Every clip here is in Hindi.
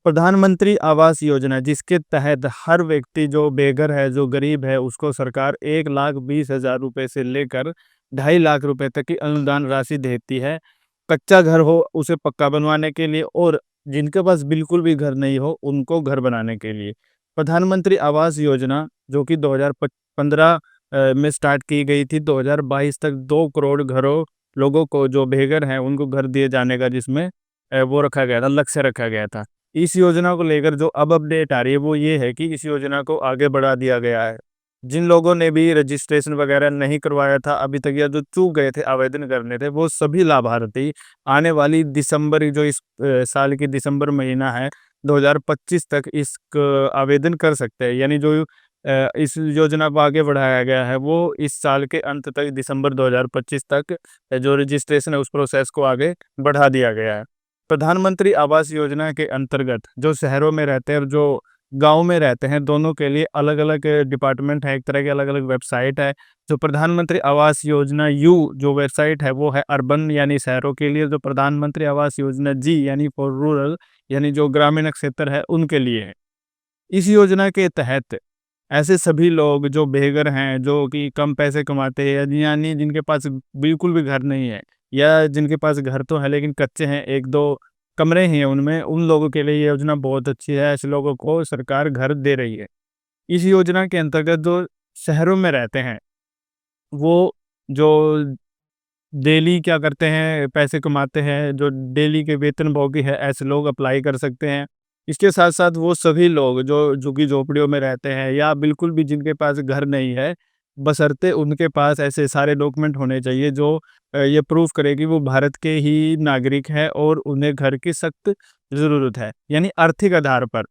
प्रधानमंत्री आवास योजना जिसके तहत हर व्यक्ति जो बेघर है, जो गरीब है, उसको सरकार 1,20,000 रुपए से लेकर 2.5 लाख रुपए तक की अनुदान राशि देती है। कच्चा घर हो उसे पक्का बनवाने के लिए और जिनके पास बिल्कुल भी घर नहीं हो उनको घर बनाने के लिए। प्रधानमंत्री आवास योजना जो कि 2015 में स्टार्ट की गई थी, 2022 तक 2 करोड़ घरों लोगों को जो बेघर हैं उनको घर दिए जाने का जिसमें वो रखा गया था, लक्ष्य रखा गया था। इस योजना को लेकर जो अब अपडेट आ रही है वो ये है कि इस योजना को आगे बढ़ा दिया गया है। जिन लोगों ने भी रजिस्ट्रेशन वगैरह नहीं करवाया था अभी तक या जो चूक गए थे आवेदन करने थे, वो सभी लाभार्थी आने वाली दिसंबर जो इस साल की दिसंबर महीना है 2025 तक इस आवेदन कर सकते हैं। यानी जो इस योजना को आगे बढ़ाया गया है वो इस साल के अंत तक दिसंबर 2025 तक जो रजिस्ट्रेशन है उस प्रोसेस को आगे बढ़ा दिया गया है। प्रधानमंत्री आवास योजना के अंतर्गत जो शहरों में रहते हैं और जो गाँव में रहते हैं, दोनों के लिए अलग-अलग डिपार्टमेंट है, एक तरह की अलग-अलग वेबसाइट है। जो प्रधानमंत्री आवास योजना यू जो वेबसाइट है वो है अर्बन यानी शहरों के लिए, जो प्रधानमंत्री आवास योजना जी यानी फॉर रूरल यानी जो ग्रामीण क्षेत्र है उनके लिए है। इस योजना के तहत ऐसे सभी लोग जो बेघर हैं, जो कि कम पैसे कमाते हैं यानी जिनके पास बिल्कुल भी घर नहीं है या जिनके पास घर तो है लेकिन कच्चे हैं, 1-2 कमरे ही हैं उनमें, उन लोगों के लिए ये योजना बहुत अच्छी है। ऐसे लोगों को सरकार घर दे रही है। इस योजना के अंतर्गत जो शहरों में रहते हैं, वो जो डेली क्या करते हैं, पैसे कमाते हैं, जो डेली के वेतनभोगी है, ऐसे लोग अप्लाई कर सकते हैं। इसके साथ-साथ वो सभी लोग जो झुग्गी-झोपड़ियों में रहते हैं या बिल्कुल भी जिनके पास घर नहीं है, बशर्ते उनके पास ऐसे सारे डॉक्यूमेंट होने चाहिए जो ये प्रूव करे कि वो भारत के ही नागरिक हैं और उन्हें घर की सख्त ज़रूरत है, यानी आर्थिक आधार पर।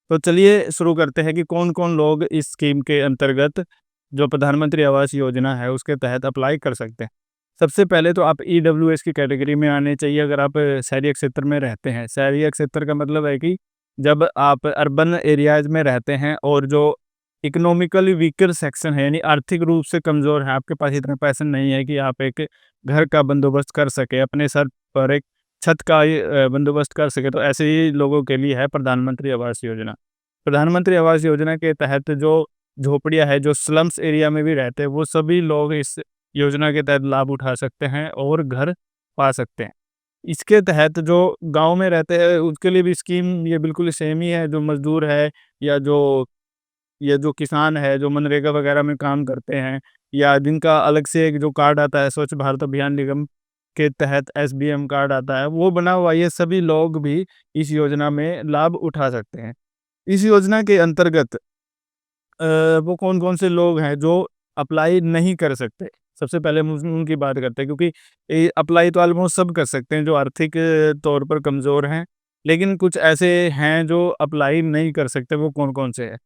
तो चलिए शुरू करते हैं कि कौन-कौन लोग इस स्कीम के अंतर्गत जो प्रधानमंत्री आवास योजना है उसके तहत अप्लाई कर सकते हैं। सबसे पहले तो आप ईडब्ल्यूएस की कैटेगरी में आने चाहिए अगर आप शहरी क्षेत्र में रहते हैं। शहरी क्षेत्र का मतलब है कि जब आप अर्बन एरियाज़ में रहते हैं और जो इकोनॉमिकली वीकर सेक्शन है यानी आर्थिक रूप से कमज़ोर है, आपके पास इतना पैसा नहीं है कि आप एक घर का बंदोबस्त कर सकें, अपने सर पर एक छत का बंदोबस्त कर सकें, तो ऐसे ही लोगों के लिए है प्रधानमंत्री आवास योजना। प्रधानमंत्री आवास योजना के तहत जो झोपड़ियाँ हैं, जो स्लम्स एरिया में भी रहते हैं, वो सभी लोग इस योजना के तहत लाभ उठा सकते हैं और घर पा सकते हैं। इसके तहत जो गाँव में रहते हैं, उसके लिए भी स्कीम ये बिल्कुल सेम ही है, जो मज़दूर है या जो किसान है, जो मनरेगा वगैरह में काम करते हैं या जिनका अलग से एक जो कार्ड आता है, स्वच्छ भारत अभियान निगम के तहत एसबीएम कार्ड आता है, वो बना हुआ ये सभी लोग भी इस योजना में लाभ उठा सकते हैं। इस योजना के अंतर्गत वो कौन-कौन से लोग हैं जो अप्लाई नहीं कर सकते? सबसे पहले हम उनकी बात करते हैं क्योंकि अप्लाई तो ऑलमोस्ट सब कर सकते हैं जो आर्थिक तौर पर कमज़ोर हैं, लेकिन कुछ ऐसे हैं जो अप्लाई नहीं कर सकते, वो कौन-कौन से हैं?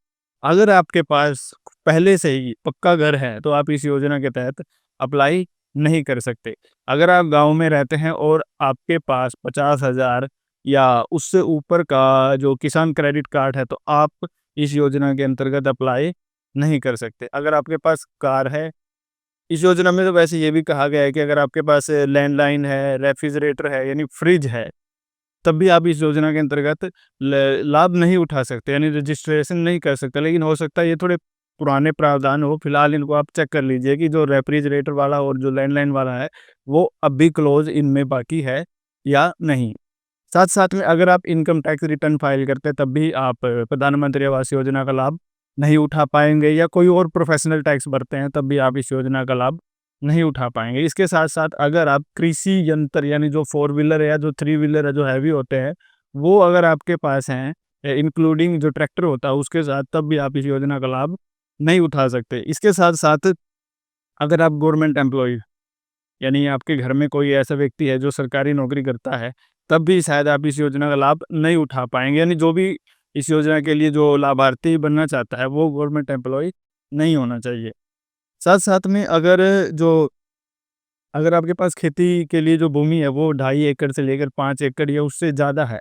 अगर आपके पास पहले से ही पक्का घर है, तो आप इस योजना के तहत अप्लाई नहीं कर सकते। अगर आप गाँव में रहते हैं और आपके पास 50,000 या उससे ऊपर का जो किसान क्रेडिट कार्ड है, तो आप इस योजना के अंतर्गत अप्लाई नहीं कर सकते। अगर आपके पास कार है, इस योजना में तो वैसे ये भी कहा गया है कि अगर आपके पास लैंडलाइन है, रेफ्रिजरेटर है यानी फ्रिज है, तब भी आप इस योजना के अंतर्गत लाभ नहीं उठा सकते यानी रजिस्ट्रेशन नहीं कर सकते। लेकिन हो सकता है ये थोड़े पुराने प्रावधान हो, फिलहाल इनको आप चेक कर लीजिए कि जो रेफ्रिजरेटर वाला और जो लैंडलाइन वाला है, वो अब भी क्लोज़ इनमें बाकी है या नहीं। साथ-साथ में अगर आप इनकम टैक्स रिटर्न फाइल करते हैं तब भी आप प्रधानमंत्री आवास योजना का लाभ नहीं उठा पाएँगे या कोई और प्रोफ़ेशनल टैक्स भरते हैं तब भी आप इस योजना का लाभ नहीं उठा पाएँगे। इसके साथ-साथ अगर आप कृषि यंत्र यानी जो 4 व्हीलर है या जो 3 व्हीलर है जो हैवी होते हैं, वो अगर आपके पास हैं इंक्लूडिंग जो ट्रैक्टर होता है उसके साथ, तब भी आप इस योजना का लाभ नहीं उठा सकते। इसके साथ-साथ अगर आप गवर्नमेंट एम्प्लॉयी यानी आपके घर में कोई ऐसा व्यक्ति है जो सरकारी नौकरी करता है, तब भी शायद आप इस योजना का लाभ नहीं उठा पाएँगे। यानी जो भी इस योजना के लिए जो लाभार्थी बनना चाहता है, वो गवर्नमेंट एम्प्लॉयी नहीं होना चाहिए। साथ-साथ में अगर आपके पास खेती के लिए जो भूमि है, वो 2.5 एकड़ से लेकर 5 एकड़ या उससे ज़्यादा है,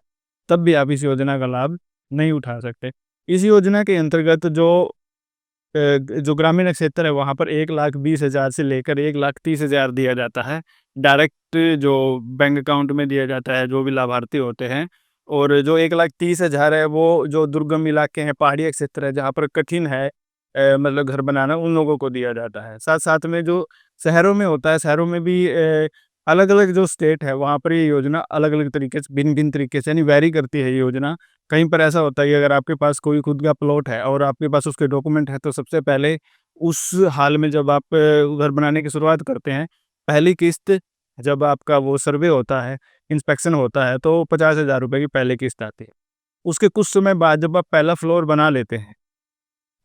तब भी आप इस योजना का लाभ नहीं उठा सकते। इस योजना के अंतर्गत जो ग्रामीण क्षेत्र है वहाँ पर 1,20,000 से लेकर 1,30,000 दिया जाता है। डायरेक्ट जो बैंक अकाउंट में दिया जाता है, जो भी लाभार्थी होते हैं, और जो 1,30,000 है वो जो दुर्गम इलाके हैं, पहाड़ी क्षेत्र है जहाँ पर कठिन है मतलब घर बनाना, उन लोगों को दिया जाता है। साथ-साथ में जो शहरों में होता है, शहरों में भी अलग-अलग जो स्टेट है वहाँ पर ये योजना अलग-अलग तरीके से भिन्न-भिन्न तरीके से यानी वैरी करती है ये योजना। कहीं पर ऐसा होता है कि अगर आपके पास कोई खुद का प्लॉट है और आपके पास उसके डॉक्यूमेंट है, तो सबसे पहले उस हाल में जब आप घर बनाने की शुरुआत करते हैं, पहली किस्त जब आपका वो सर्वे होता है, इंस्पेक्शन होता है, तो 50,000 रुपए की पहली किस्त आती है। उसके कुछ समय बाद जब आप पहला फ्लोर बना लेते हैं,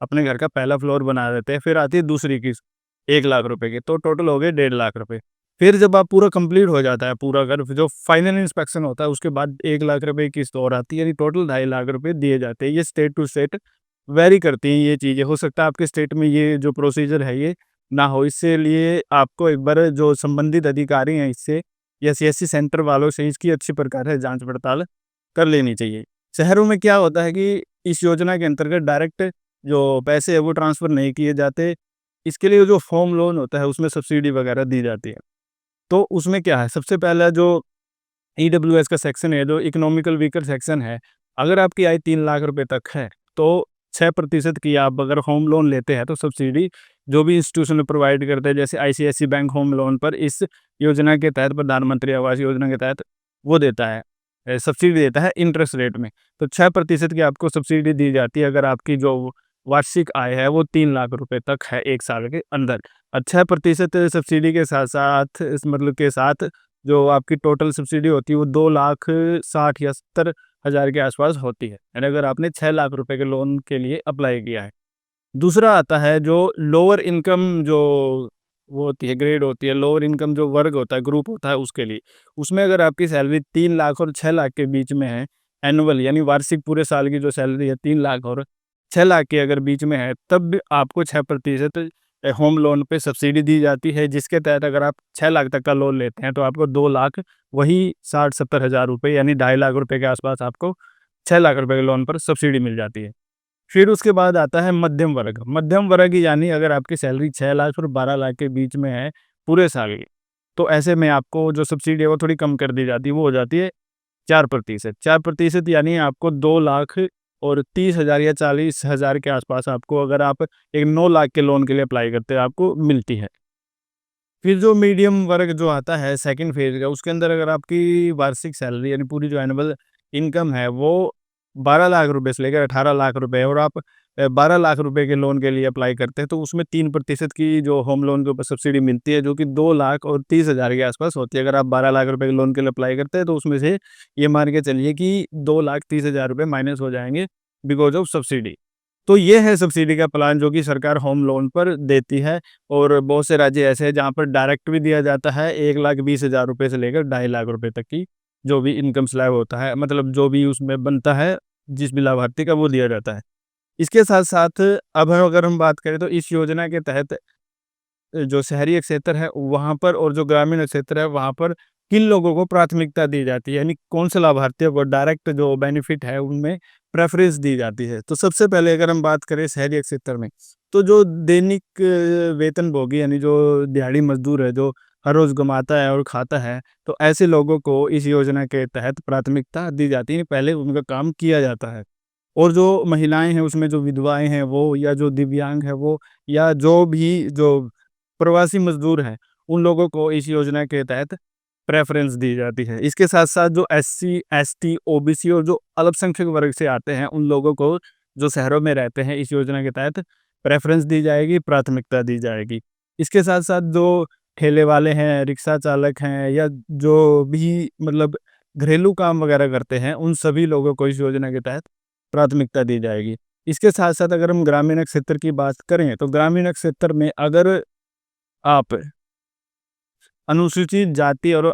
अपने घर का पहला फ्लोर बना लेते हैं, फिर आती है दूसरी किस्त 1,00,000 रुपए की, तो टोटल हो गए 1,50,000 रुपए। फिर जब आप पूरा कंप्लीट हो जाता है पूरा घर, फिर जो फाइनल इंस्पेक्शन होता है, उसके बाद 1,00,000 रुपए की किस्त और आती है, यानी टोटल 2,50,000 रुपए दिए जाते हैं। ये स्टेट टू स्टेट वेरी करती हैं ये चीज़ें। हो सकता है आपके स्टेट में ये जो प्रोसीजर है ये ना हो, इससे लिए आपको एक बार जो संबंधित अधिकारी हैं इससे या सीएससी सेंटर वालों से इसकी अच्छी प्रकार से जाँच पड़ताल कर लेनी चाहिए। शहरों में क्या होता है कि इस योजना के अंतर्गत डायरेक्ट जो पैसे हैं वो ट्रांसफ़र नहीं किए जाते। इसके लिए जो होम लोन होता है उसमें सब्सिडी वगैरह दी जाती है। तो उसमें क्या है, सबसे पहला जो ईडब्ल्यूएस का सेक्शन है, जो इकोनॉमिकल वीकर सेक्शन है, अगर आपकी आय 3 लाख रुपए तक है, तो 6% की आप अगर होम लोन लेते हैं, तो सब्सिडी जो भी इंस्टीट्यूशन प्रोवाइड करते हैं, जैसे आईसीआईसी बैंक होम लोन पर इस योजना के तहत, प्रधानमंत्री आवास योजना के तहत वो देता है सब्सिडी देता है इंटरेस्ट रेट में। तो 6% की आपको सब्सिडी दी जाती है अगर आपकी जो वार्षिक आय है वो 3 लाख रुपए तक है 1 साल के अंदर। 6% सब्सिडी के साथ-साथ इस मतलब के साथ जो आपकी टोटल सब्सिडी होती है वो 2,60,000 या 70,000 के आसपास होती है। यानी अगर आपने 6 लाख रुपए के लोन के लिए अप्लाई किया है। दूसरा आता है जो लोअर इनकम जो वो होती है, ग्रेड होती है, लोअर इनकम जो वर्ग होता है, ग्रुप होता है उसके लिए। उसमें अगर आपकी सैलरी 3 लाख और 6 लाख के बीच में है, एनुअल यानी वार्षिक पूरे साल की जो सैलरी है 3 लाख और 6 लाख के अगर बीच में है, तब भी आपको 6% होम लोन पे सब्सिडी दी जाती है, जिसके तहत अगर आप 6 लाख तक का लोन लेते हैं, तो आपको 2 लाख वही 60-70 हज़ार रुपए यानी 2,50,000 रुपए के आसपास आपको 6 लाख रुपए के लोन पर सब्सिडी मिल जाती है। फिर उसके बाद आता है मध्यम वर्ग। मध्यम वर्ग यानी अगर आपकी सैलरी 6 लाख और 12 लाख के बीच में है पूरे साल की, तो ऐसे में आपको जो सब्सिडी है वो थोड़ी कम कर दी जाती है, वो हो जाती है 4%। 4% यानी आपको 2 लाख और 30,000 या 40,000 के आसपास आपको, अगर आप एक 9 लाख के लोन के लिए अप्लाई करते हैं, आपको मिलती है। फिर जो मीडियम वर्ग जो आता है सेकंड फेज़ का, उसके अंदर अगर आपकी वार्षिक सैलरी यानी पूरी जो एनुअल इनकम है वो 12 लाख रुपए से लेकर 18 लाख रुपए है और आप 12 लाख रुपए के लोन के लिए अप्लाई करते हैं, तो उसमें 3% की जो होम लोन के ऊपर सब्सिडी मिलती है, जो कि 2 लाख और 30,000 के आसपास होती है। अगर आप 12 लाख रुपए के लोन के लिए अप्लाई करते हैं, तो उसमें से ये मान के चलिए कि 2,30,000 रुपए माइनस हो जाएँगे बिकॉज़ ऑफ सब्सिडी। तो ये है सब्सिडी का प्लान जो कि सरकार होम लोन पर देती है और बहुत से राज्य ऐसे हैं जहाँ पर डायरेक्ट भी दिया जाता है 1,20,000 रुपए से लेकर 2,50,000 रुपए तक की जो भी इनकम स्लैब होता है, मतलब जो भी उसमें बनता है, जिस भी लाभार्थी का वो दिया जाता है। इसके साथ-साथ अब अगर हम बात करें तो इस योजना के तहत जो शहरी क्षेत्र है वहाँ पर और जो ग्रामीण क्षेत्र है वहाँ पर किन लोगों को प्राथमिकता दी जाती है, यानी कौन से लाभार्थियों को डायरेक्ट जो बेनिफिट है उनमें प्रेफ़रेंस दी जाती है। तो सबसे पहले अगर हम बात करें शहरी क्षेत्र में, तो जो दैनिक वेतनभोगी यानी जो दिहाड़ी मज़दूर है, जो हर रोज़ कमाता है और खाता है, तो ऐसे लोगों को इस योजना के तहत प्राथमिकता दी जाती है, पहले उनका काम किया जाता है। और जो महिलाएँ हैं उसमें जो विधवाएँ हैं वो, या जो दिव्यांग है वो, या जो भी जो प्रवासी मज़दूर हैं, उन लोगों को इस योजना के तहत प्रेफ़रेंस दी जाती है। इसके साथ-साथ जो एससी, एसटी, ओबीसी और जो अल्पसंख्यक वर्ग से आते हैं, उन लोगों को जो शहरों में रहते हैं, इस योजना के तहत प्रेफ़रेंस दी जाएगी, प्राथमिकता दी जाएगी। इसके साथ-साथ जो ठेले वाले हैं, रिक्शा चालक हैं, या जो भी मतलब घरेलू काम वगैरह करते हैं, उन सभी लोगों को इस योजना के तहत प्राथमिकता दी जाएगी। इसके साथ-साथ अगर हम ग्रामीण क्षेत्र की बात करें, तो ग्रामीण क्षेत्र में अगर आप अनुसूचित जाति और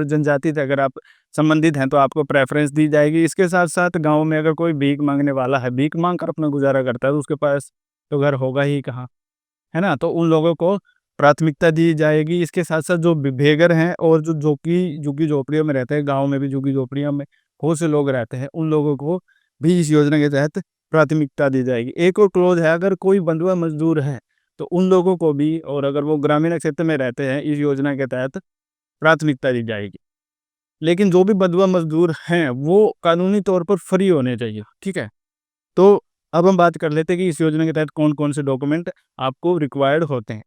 जनजाति से अगर आप संबंधित हैं, तो आपको प्रेफ़रेंस दी जाएगी। इसके साथ-साथ गाँव में अगर कोई भीख माँगने वाला है, भीख माँग कर अपना गुज़ारा करता है, तो उसके पास तो घर होगा ही कहाँ, है ना? तो उन लोगों को प्राथमिकता दी जाएगी। इसके साथ-साथ जो बेघर हैं और जो झुग्गी-झोपड़ियों में रहते हैं, गाँव में भी झुग्गी-झोपड़ियों में बहुत से लोग रहते हैं, उन लोगों को भी इस योजना के तहत प्राथमिकता दी जाएगी। एक और क्लॉज़ है, अगर कोई बंधुआ मज़दूर है, तो उन लोगों को भी, और अगर वो ग्रामीण क्षेत्र में रहते हैं, इस योजना के तहत प्राथमिकता दी जाएगी। लेकिन जो भी बंधुआ मज़दूर हैं, वो कानूनी तौर पर फ्री होने चाहिए, ठीक है? तो अब हम बात कर लेते हैं कि इस योजना के तहत कौन-कौन से डॉक्यूमेंट आपको रिक्वायर्ड होते हैं।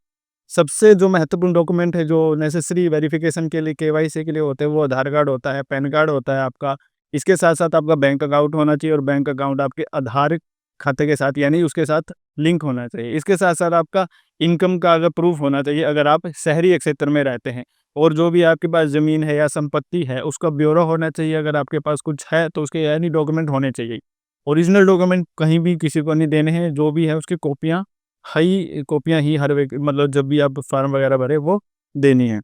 सबसे जो महत्वपूर्ण डॉक्यूमेंट है, जो नेसेसरी वेरिफ़िकेशन के लिए, केवाईसी के लिए होते हैं, वो आधार कार्ड होता है, पैन कार्ड होता है आपका। इसके साथ-साथ आपका बैंक अकाउंट होना चाहिए और बैंक अकाउंट आपके आधार खाते के साथ यानी उसके साथ लिंक होना चाहिए। इसके साथ-साथ आपका इनकम का अगर प्रूफ़ होना चाहिए अगर आप शहरी क्षेत्र में रहते हैं, और जो भी आपके पास ज़मीन है या संपत्ति है, उसका ब्यौरा होना चाहिए। अगर आपके पास कुछ है, तो उसके यानी डॉक्यूमेंट होने चाहिए। ओरिजिनल डॉक्यूमेंट कहीं भी किसी को नहीं देने हैं, जो भी है उसकी कॉपियाँ ही हर मतलब जब भी आप फॉर्म वगैरह भरें वो देनी है।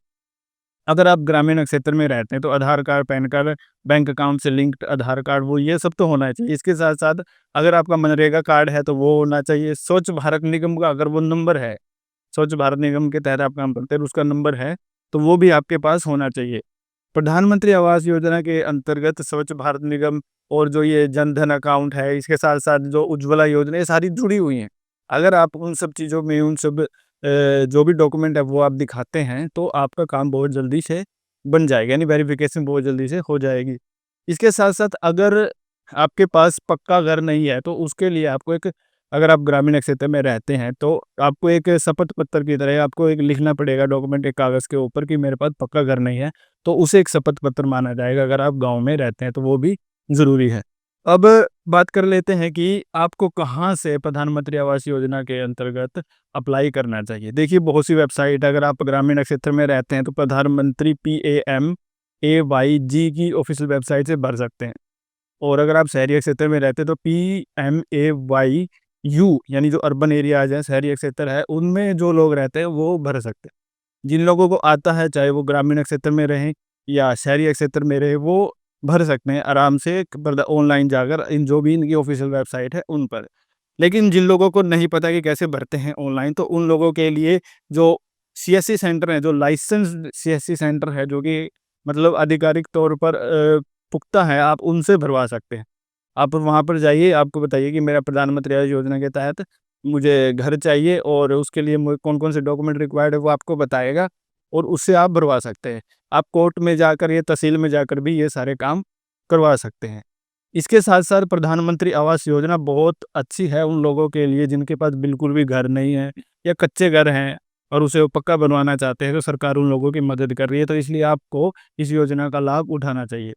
अगर आप ग्रामीण क्षेत्र में रहते हैं तो Aadhaar card, PAN card, bank account से लिंक्ड आधार कार्ड, वो ये सब तो होना चाहिए। इसके साथ-साथ अगर आपका मनरेगा कार्ड है तो वो होना चाहिए। स्वच्छ भारत निगम का अगर वो नंबर है, स्वच्छ भारत निगम के तहत आप काम करते हैं, उसका नंबर है, तो वो भी आपके पास होना चाहिए। प्रधानमंत्री आवास योजना के अंतर्गत स्वच्छ भारत निगम और जो ये जन धन अकाउंट है, इसके साथ-साथ जो उज्ज्वला योजना, ये सारी जुड़ी हुई हैं। अगर आप उन सब चीज़ों में जो भी डॉक्यूमेंट है वो आप दिखाते हैं, तो आपका काम बहुत जल्दी से बन जाएगा, यानी वेरिफ़िकेशन बहुत जल्दी से हो जाएगी। इसके साथ-साथ अगर आपके पास पक्का घर नहीं है, तो उसके लिए आपको एक, अगर आप ग्रामीण क्षेत्र में रहते हैं, तो आपको एक शपथ पत्र की तरह आपको एक लिखना पड़ेगा डॉक्यूमेंट एक कागज़ के ऊपर कि मेरे पास पक्का घर नहीं है, तो उसे एक शपथ पत्र माना जाएगा। अगर आप गाँव में रहते हैं, तो वो भी ज़रूरी है। अब बात कर लेते हैं कि आपको कहाँ से प्रधानमंत्री आवास योजना के अंतर्गत अप्लाई करना चाहिए। देखिए, बहुत सी वेबसाइट, अगर आप ग्रामीण क्षेत्र में रहते हैं तो प्रधानमंत्री PAMAYG की ऑफ़िशियल वेबसाइट से भर सकते हैं। और अगर आप शहरी क्षेत्र में रहते हैं तो PMAYU यानी जो अर्बन एरियाज़ हैं, शहरी क्षेत्र है, उनमें जो लोग रहते हैं वो भर सकते हैं। जिन लोगों को आता है, चाहे वो ग्रामीण क्षेत्र में रहें या शहरी क्षेत्र में रहें, वो भर सकते हैं आराम से ऑनलाइन जाकर, इन जो भी इनकी ऑफ़िशियल वेबसाइट है उन पर। लेकिन जिन लोगों को नहीं पता कि कैसे भरते हैं ऑनलाइन, तो उन लोगों के लिए जो सीएससी सेंटर हैं, जो लाइसेंस्ड सीएससी सेंटर है, जो कि मतलब आधिकारिक तौर पर पुख्ता है, आप उनसे भरवा सकते हैं। आप वहाँ पर जाइए, आपको बताइए कि मेरा प्रधानमंत्री आवास योजना के तहत मुझे घर चाहिए और उसके लिए मुझे कौन-कौन से डॉक्यूमेंट रिक्वायर्ड है, वो आपको बताएगा और उससे आप भरवा सकते हैं। आप कोर्ट में जाकर या तहसील में जाकर भी ये सारे काम करवा सकते हैं। इसके साथ-साथ प्रधानमंत्री आवास योजना बहुत अच्छी है उन लोगों के लिए जिनके पास बिल्कुल भी घर नहीं है या कच्चे घर हैं और उसे वो पक्का बनवाना चाहते हैं, तो सरकार उन लोगों की मदद कर रही है, तो इसलिए आपको इस योजना का लाभ उठाना चाहिए।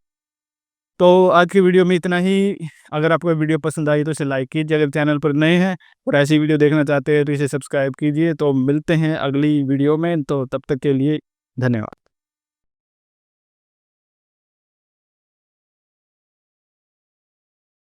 तो आज की वीडियो में इतना ही। अगर आपको वीडियो पसंद आई तो इसे लाइक कीजिए, अगर चैनल पर नए हैं और ऐसी वीडियो देखना चाहते हैं तो इसे सब्सक्राइब कीजिए। तो मिलते हैं अगली वीडियो में, तो तब तक के लिए धन्यवाद।